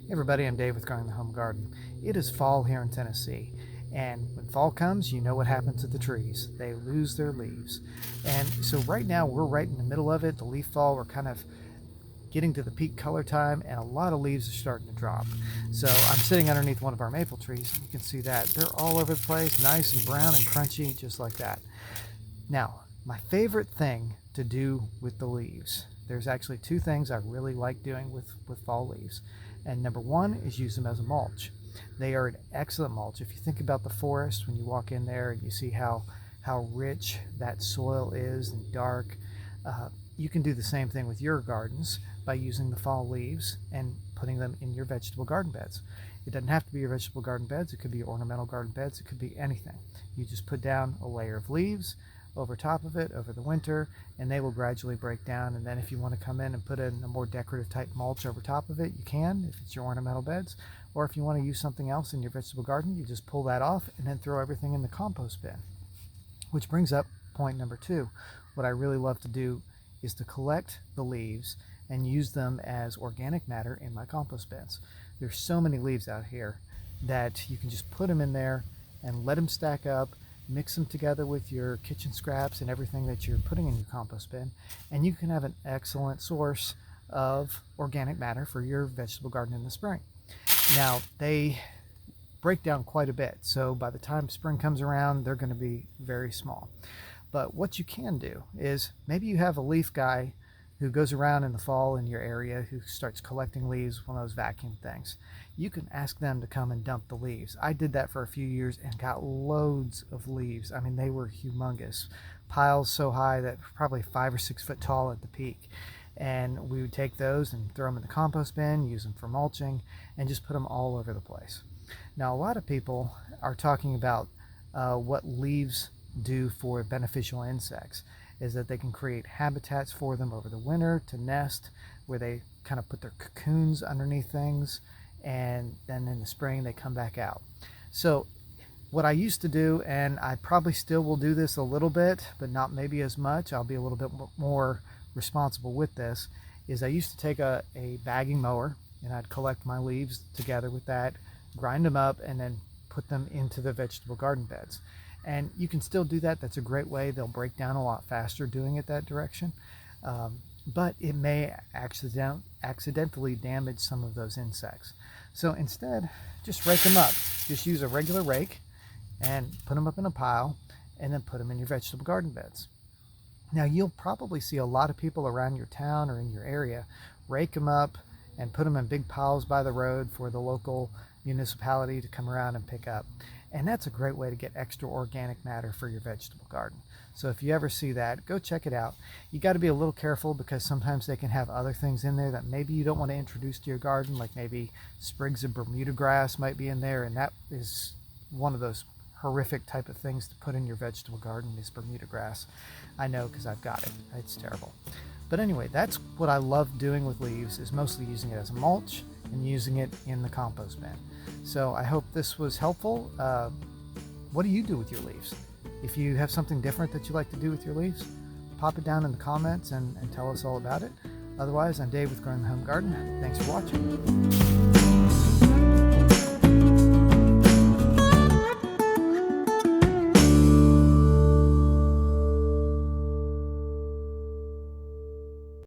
Hey everybody, I'm Dave with Growing the Home Garden. It is fall here in Tennessee, and when fall comes, you know what happens to the trees. They lose their leaves. And so right now we're right in the middle of it, the leaf fall. We're kind of getting to the peak color time, and a lot of leaves are starting to drop. So I'm sitting underneath one of our maple trees, and you can see that. They're all over the place, nice and brown and crunchy, just like that. Now, my favorite thing to do with the leaves, there's actually two things I really like doing with fall leaves. And number one is use them as a mulch. They are an excellent mulch. If you think about the forest, when you walk in there and you see how rich that soil is and dark, you can do the same thing with your gardens by using the fall leaves and putting them in your vegetable garden beds. It doesn't have to be your vegetable garden beds. It could be your ornamental garden beds. It could be anything. You just put down a layer of leaves over top of it over the winter, and they will gradually break down. And then if you want to come in and put in a more decorative type mulch over top of it, you can, if it's your ornamental beds. Or if you want to use something else in your vegetable garden, you just pull that off and then throw everything in the compost bin. Which brings up point number two. What I really love to do is to collect the leaves and use them as organic matter in my compost bins. There's so many leaves out here that you can just put them in there and let them stack up, mix them together with your kitchen scraps and everything that you're putting in your compost bin, and you can have an excellent source of organic matter for your vegetable garden in the spring. Now, they break down quite a bit, so by the time spring comes around, they're going to be very small. But what you can do is maybe you have a leaf guy who goes around in the fall in your area who starts collecting leaves, one of those vacuum things. You can ask them to come and dump the leaves. I did that for a few years and got loads of leaves. I mean, they were humongous. Piles so high that probably 5 or 6 foot tall at the peak. And we would take those and throw them in the compost bin, use them for mulching, and just put them all over the place. Now, a lot of people are talking about what leaves do for beneficial insects, is that they can create habitats for them over the winter to nest, where they kind of put their cocoons underneath things, and then in the spring they come back out. So what I used to do, and I probably still will do this a little bit, but not maybe as much, I'll be a little bit more responsible with this, is I used to take a bagging mower and I'd collect my leaves together with that, grind them up, and then put them into the vegetable garden beds. And you can still do that. That's a great way. They'll break down a lot faster doing it that direction. But it may accidentally damage some of those insects. So instead, just rake them up. Just use a regular rake and put them up in a pile, and then put them in your vegetable garden beds. Now, you'll probably see a lot of people around your town or in your area rake them up and put them in big piles by the road for the local municipality to come around and pick up. And that's a great way to get extra organic matter for your vegetable garden. So if you ever see that, go check it out. You got to be a little careful because sometimes they can have other things in there that maybe you don't want to introduce to your garden, like maybe sprigs of Bermuda grass might be in there, and that is one of those horrific type of things to put in your vegetable garden is Bermuda grass. I know because I've got it. It's terrible. But anyway, that's what I love doing with leaves, is mostly using it as a mulch and using it in the compost bin. So I hope this was helpful. What do you do with your leaves? If you have something different that you like to do with your leaves, pop it down in the comments and tell us all about it. Otherwise, I'm Dave with Growing the Home Garden. Thanks for watching.